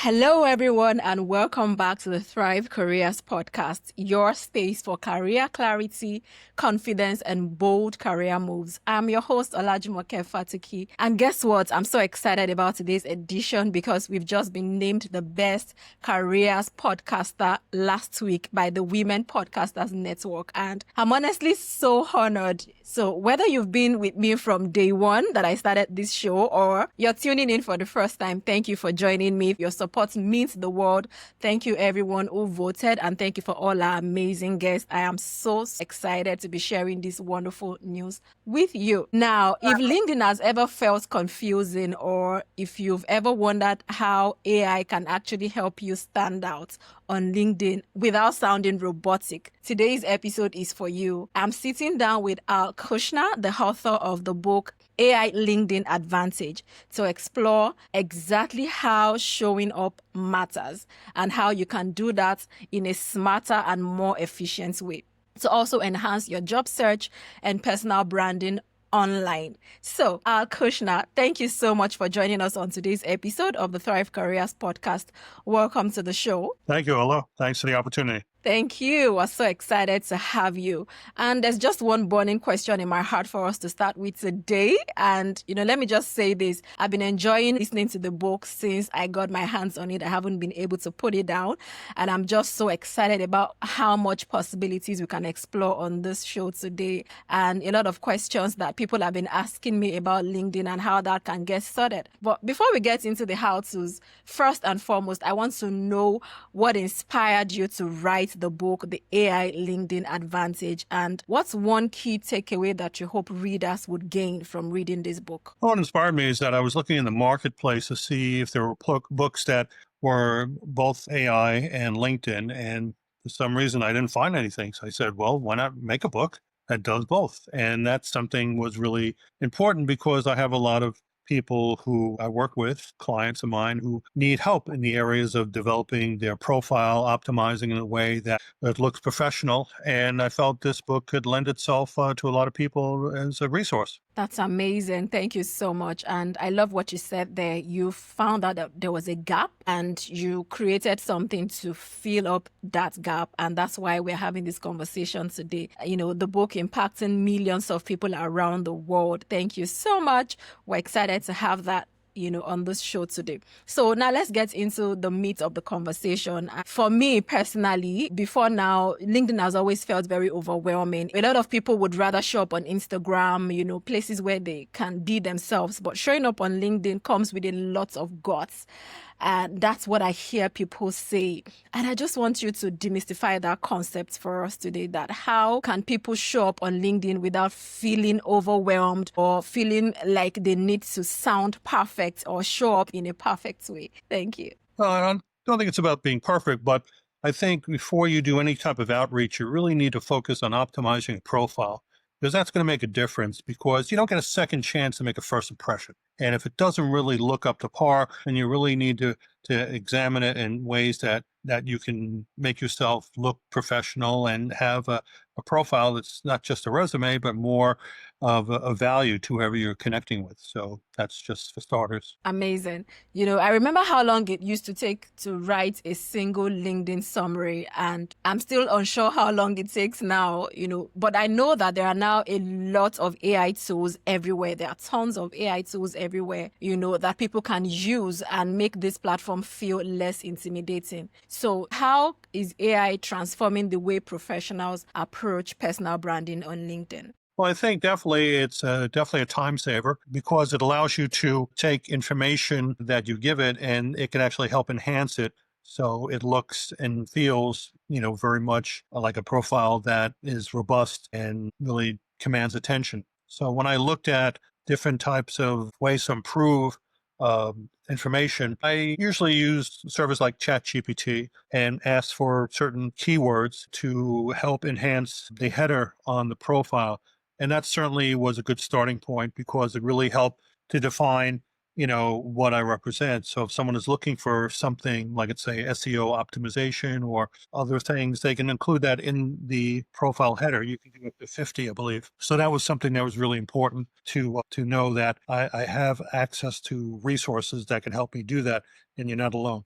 Hello, everyone, and welcome back to the Thrive Careers podcast, your space for career clarity, confidence, and bold career moves. I'm your host, Olajumoke Fatuki. And guess what? I'm so excited about today's edition because we've just been named the best careers podcaster last week by the Women Podcasters Network. And I'm honestly so honored. So whether you've been with me from day one that I started this show or you're tuning in for the first time, thank you for joining me. Your support means the world. Thank you everyone who voted, and thank you for all our amazing guests. I am so excited to be sharing this wonderful news with you. Now, if LinkedIn has ever felt confusing or if you've ever wondered how AI can actually help you stand out on LinkedIn without sounding robotic, today's episode is for you. I'm sitting down with Al Kushner, the author of the book AI LinkedIn Advantage, to explore exactly how showing up matters and how you can do that in a smarter and more efficient way to also enhance your job search and personal branding online. So, Al Kushner, thank you so much for joining us on today's episode of the Thrive Careers podcast. Welcome to the show. Thank you, Ola. Thanks for the opportunity. Thank you. We're so excited to have you. And there's just one burning question in my heart for us to start with today. And, let me just say this. I've been enjoying listening to the book since I got my hands on it. I haven't been able to put it down. And I'm just so excited about how much possibilities we can explore on this show today. And a lot of questions that people have been asking me about LinkedIn and how that can get started. But before we get into the how-tos, first and foremost, I want to know what inspired you to write the book, The AI LinkedIn Advantage, and what's one key takeaway that you hope readers would gain from reading this book? What inspired me is that I was looking in the marketplace to see if there were books that were both AI and LinkedIn, and for some reason I didn't find anything. So I said, well, why not make a book that does both? And that's something was really important because I have a lot of people who I work with, clients of mine, who need help in the areas of developing their profile, optimizing in a way that looks professional. And I felt this book could lend itself to a lot of people as a resource. That's amazing. Thank you so much. And I love what you said there. You found out that there was a gap and you created something to fill up that gap. And that's why we're having this conversation today. The book impacting millions of people around the world. Thank you so much. We're excited to have that on this show today. So now let's get into the meat of the conversation. For me personally, before now, LinkedIn has always felt very overwhelming. A lot of people would rather show up on Instagram, places where they can be themselves, but showing up on LinkedIn comes with a lot of guts. And that's what I hear people say. And I just want you to demystify that concept for us today, that how can people show up on LinkedIn without feeling overwhelmed or feeling like they need to sound perfect or show up in a perfect way? Thank you. I don't think it's about being perfect, but I think before you do any type of outreach, you really need to focus on optimizing a profile, because that's going to make a difference, because you don't get a second chance to make a first impression. And if it doesn't really look up to par, then you really need to examine it in ways that you can make yourself look professional and have a profile that's not just a resume, but more of a value to whoever you're connecting with. So that's just for starters. Amazing. I remember how long it used to take to write a single LinkedIn summary, and I'm still unsure how long it takes now, but I know that there are now a lot of AI tools everywhere. There are tons of AI tools everywhere, that people can use and make this platform feel less intimidating. So how is AI transforming the way professionals approach personal branding on LinkedIn? Well, I think definitely it's definitely a time saver, because it allows you to take information that you give it and it can actually help enhance it. So it looks and feels, very much like a profile that is robust and really commands attention. So when I looked at different types of ways to improve information, I usually use services like ChatGPT and ask for certain keywords to help enhance the header on the profile. And that certainly was a good starting point, because it really helped to define, what I represent. So if someone is looking for something like, let's say, SEO optimization or other things, they can include that in the profile header. You can do up to 50, I believe. So that was something that was really important to know that I have access to resources that can help me do that, and you're not alone.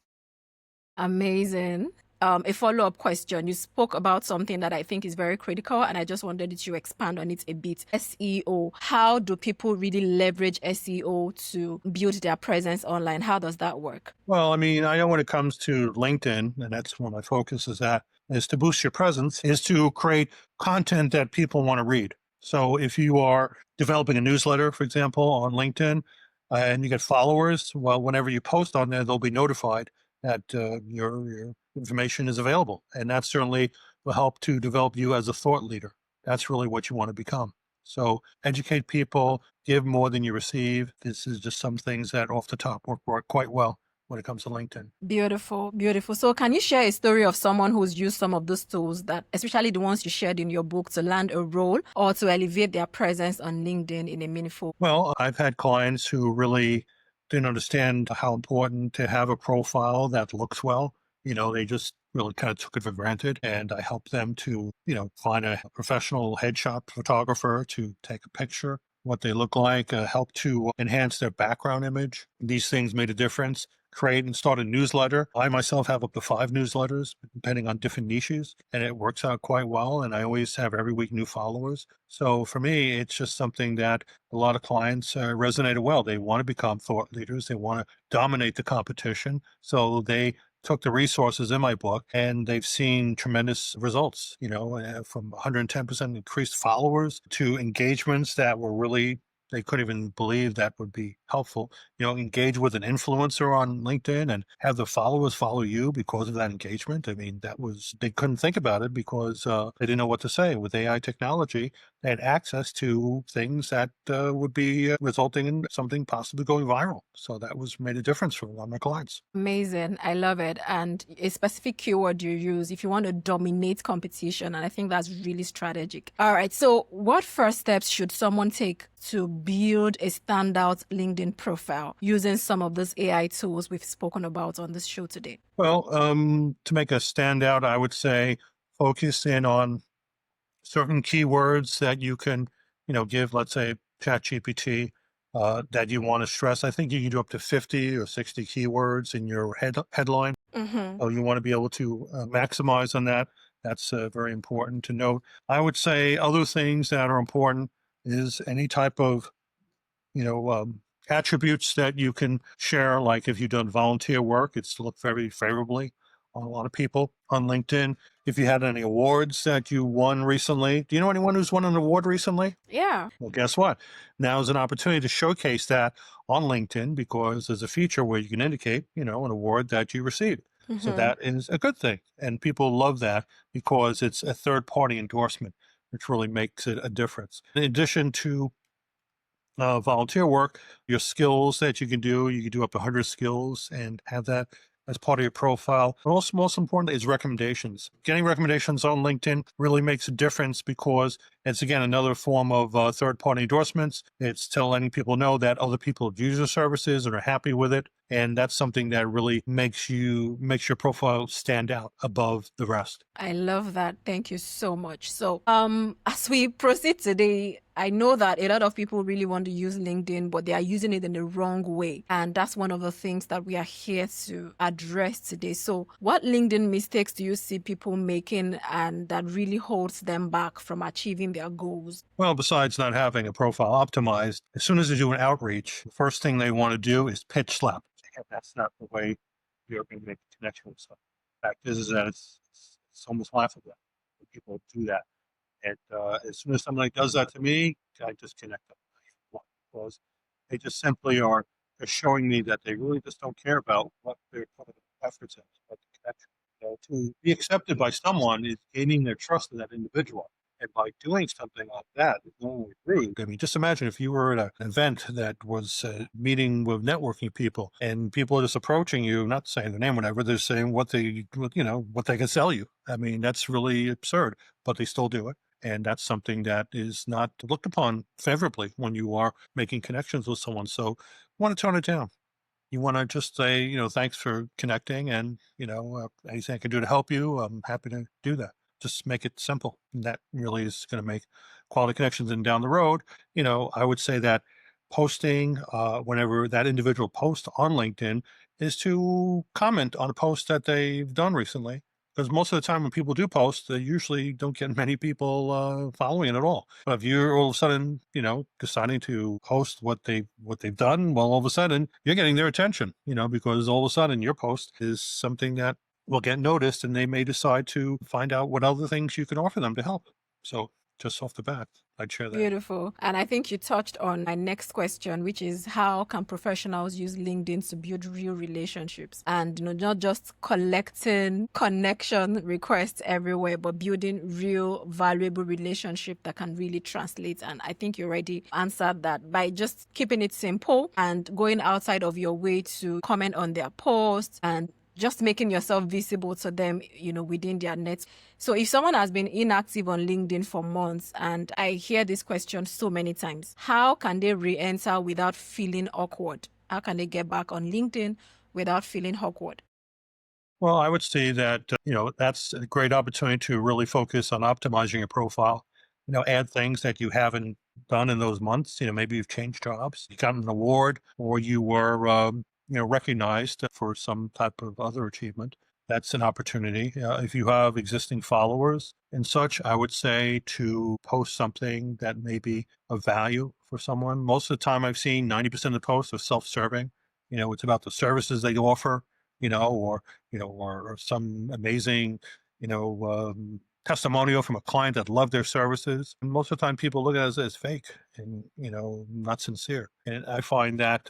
Amazing. A follow-up question. You spoke about something that I think is very critical, and I just wanted you to expand on it a bit. SEO. How do people really leverage SEO to build their presence online? How does that work? Well, I mean, I know when it comes to LinkedIn, and that's where my focus is at, is to boost your presence, is to create content that people want to read. So if you are developing a newsletter, for example, on LinkedIn, and you get followers, well, whenever you post on there, they'll be notified that your information is available. And that certainly will help to develop you as a thought leader. That's really what you want to become. So educate people, give more than you receive. This is just some things that off the top work quite well when it comes to LinkedIn. Beautiful, beautiful. So, can you share a story of someone who's used some of those tools that, especially the ones you shared in your book, to land a role or to elevate their presence on LinkedIn in a meaningful? Well, I've had clients who really didn't understand how important to have a profile that looks well. They just really kind of took it for granted. And I helped them to, find a professional headshot photographer to take a picture, what they look like, help to enhance their background image. These things made a difference. Create and start a newsletter. I myself have up to 5 newsletters, depending on different niches, and it works out quite well. And I always have every week new followers. So for me, it's just something that a lot of clients resonated well. They want to become thought leaders. They want to dominate the competition. So they took the resources in my book and they've seen tremendous results, from 110% increased followers to engagements that were really, they couldn't even believe that would be helpful. Engage with an influencer on LinkedIn and have the followers follow you because of that engagement. I mean, they couldn't think about it because they didn't know what to say. With AI technology, they had access to things that would be resulting in something possibly going viral. So that was made a difference for a lot of my clients. Amazing. I love it. And a specific keyword you use if you want to dominate competition. And I think that's really strategic. All right. So, what first steps should someone take to build a standout LinkedIn profile using some of those AI tools we've spoken about on this show today? Well, to make a standout, I would say focus in on certain keywords that you can, give, let's say, ChatGPT that you want to stress. I think you can do up to 50 or 60 keywords in your headline. Mm-hmm. So you want to be able to maximize on that. That's very important to note. I would say other things that are important is any type of attributes that you can share. Like if you've done volunteer work, it's looked very favorably on a lot of people on LinkedIn. If you had any awards that you won recently, do you know anyone who's won an award recently? Yeah. Well, guess what? Now is an opportunity to showcase that on LinkedIn because there's a feature where you can indicate, an award that you received. So Mm-hmm. that is a good thing. And people love that because it's a third party endorsement, which really makes it a difference. In addition to volunteer work, your skills that you can do up to 100 skills and have that as part of your profile. But also, most important is recommendations. Getting recommendations on LinkedIn really makes a difference because it's, again, another form of third party endorsements. It's still letting people know that other people use your services and are happy with it. And that's something that really makes your profile stand out above the rest. I love that. Thank you so much. So, as we proceed today, I know that a lot of people really want to use LinkedIn, but they are using it in the wrong way. And that's one of the things that we are here to address today. So, what LinkedIn mistakes do you see people making and that really holds them back from achieving their goals? Well, besides not having a profile optimized, as soon as they do an outreach, the first thing they want to do is pitch slap. And that's not the way you're going to make a connection with someone. Fact is that it's almost laughable when people do that. And as soon as somebody does that to me, I disconnect them. Because they just simply are showing me that they really just don't care about what they're putting efforts in, what the connection. To be accepted by someone is gaining their trust in that individual. And by doing something like that, it's not only rude. I mean, just imagine if you were at an event that was meeting with networking people, and people are just approaching you, not saying their name, whatever. They're saying what they can sell you. I mean, that's really absurd, but they still do it. And that's something that is not looked upon favorably when you are making connections with someone. So, want to tone it down. You want to just say, thanks for connecting, and anything I can do to help you, I'm happy to do that. Just make it simple. And that really is going to make quality connections. And down the road, I would say that posting, whenever that individual posts on LinkedIn, is to comment on a post that they've done recently. Because most of the time when people do post, they usually don't get many people following it at all. But if you're all of a sudden, deciding to post what they've done, well, all of a sudden you're getting their attention, because all of a sudden your post is something that will get noticed, and they may decide to find out what other things you can offer them to help. So just off the bat, I'd share that. Beautiful. And I think you touched on my next question, which is how can professionals use LinkedIn to build real relationships and not just collecting connection requests everywhere, but building real valuable relationship that can really translate. And I think you already answered that by just keeping it simple and going outside of your way to comment on their posts and just making yourself visible to them, within their net. So if someone has been inactive on LinkedIn for months, and I hear this question so many times, how can they re-enter without feeling awkward? How can they get back on LinkedIn without feeling awkward? Well, I would say that, that's a great opportunity to really focus on optimizing your profile. Add things that you haven't done in those months. Maybe you've changed jobs, you got an award, or you were, recognized for some type of other achievement. That's an opportunity. If you have existing followers and such, I would say to post something that may be of value for someone. Most of the time I've seen 90% of the posts are self-serving. It's about the services they offer, or some amazing, testimonial from a client that loved their services. And most of the time people look at it as fake and, not sincere. And I find that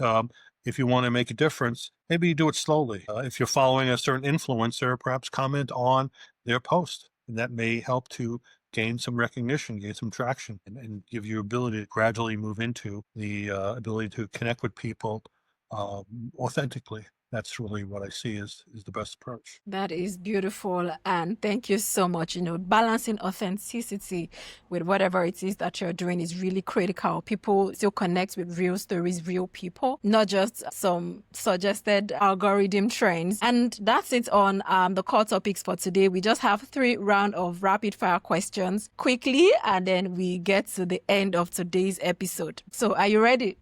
if you want to make a difference, maybe you do it slowly. If you're following a certain influencer, perhaps comment on their post. And that may help to gain some recognition, gain some traction, and give you ability to gradually move into the ability to connect with people authentically. That's really what I see is the best approach. That is beautiful. And thank you so much. Balancing authenticity with whatever it is that you're doing is really critical. People still connect with real stories, real people, not just some suggested algorithm trends. And that's it on the core topics for today. We just have 3 rounds of rapid fire questions quickly, and then we get to the end of today's episode. So are you ready?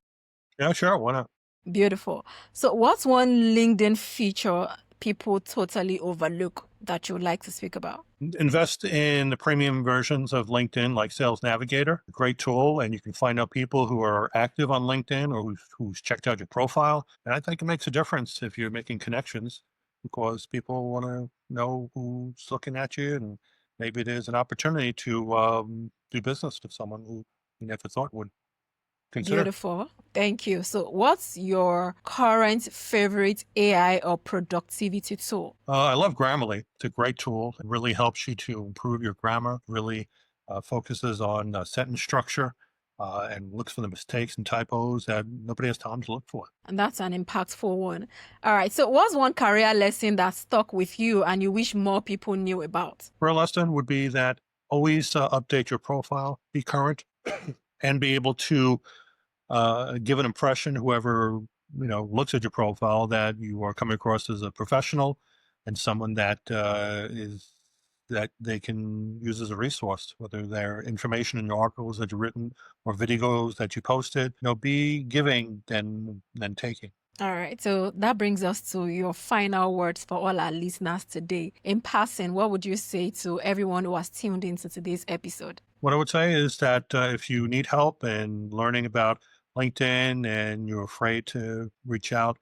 Yeah, sure. Why not? Beautiful. So what's one LinkedIn feature people totally overlook that you would like to speak about? Invest in the premium versions of LinkedIn, like Sales Navigator. Great tool, and you can find out people who are active on LinkedIn or who's checked out your profile. And I think it makes a difference if you're making connections, because people want to know who's looking at you, and maybe there's an opportunity to do business with someone who you never thought would consider. Beautiful. Thank you. So what's your current favorite AI or productivity tool? I love Grammarly. It's a great tool. It really helps you to improve your grammar, really focuses on sentence structure, and looks for the mistakes and typos that nobody has time to look for. And that's an impactful one. All right. So what's one career lesson that stuck with you and you wish more people knew about? For a lesson would be that always update your profile, be current, and be able to give an impression, whoever looks at your profile, that you are coming across as a professional and someone that is that they can use as a resource, whether they're information in your articles that you've written or videos that you posted. Be giving than taking. All right. So that brings us to your final words for all our listeners today. In passing, what would you say to everyone who has tuned into today's episode? What I would say is that if you need help in learning about LinkedIn and you're afraid to reach out,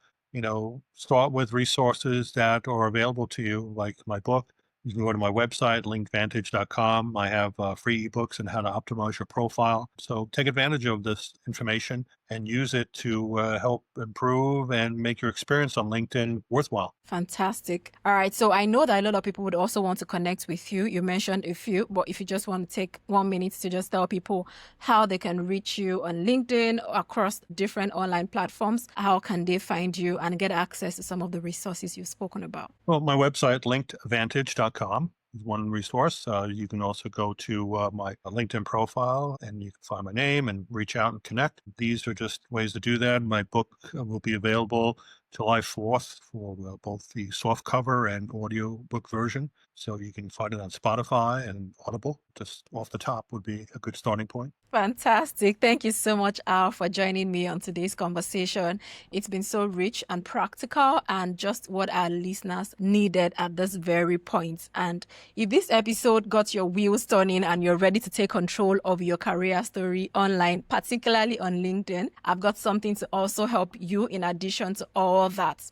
start with resources that are available to you, like my book. You can go to my website, linkvantage.com. I have free ebooks on how to optimize your profile. So take advantage of this information and use it to help improve and make your experience on LinkedIn worthwhile. Fantastic. All right. So I know that a lot of people would also want to connect with you. You mentioned a few, but if you just want to take 1 minute to just tell people how they can reach you on LinkedIn across different online platforms, how can they find you and get access to some of the resources you've spoken about? Well, my website, linkvantage.com, is one resource. You can also go to my LinkedIn profile and you can find my name and reach out and connect. These are just ways to do that. My book will be available July 4th for both the soft cover and audio book version. So you can find it on Spotify and Audible. Just off the top would be a good starting point. Fantastic. Thank you so much, Al, for joining me on today's conversation. It's been so rich and practical and just what our listeners needed at this very point. And if this episode got your wheels turning and you're ready to take control of your career story online, particularly on LinkedIn, I've got something to also help you in addition to all that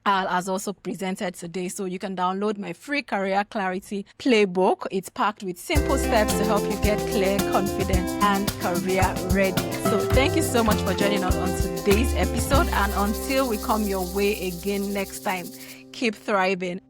Al has also presented today. So you can download my free Career Clarity Playbook. It's packed with simple steps to help you get clear, confident, and career ready. So thank you so much for joining us on today's episode. And until we come your way again next time, keep thriving.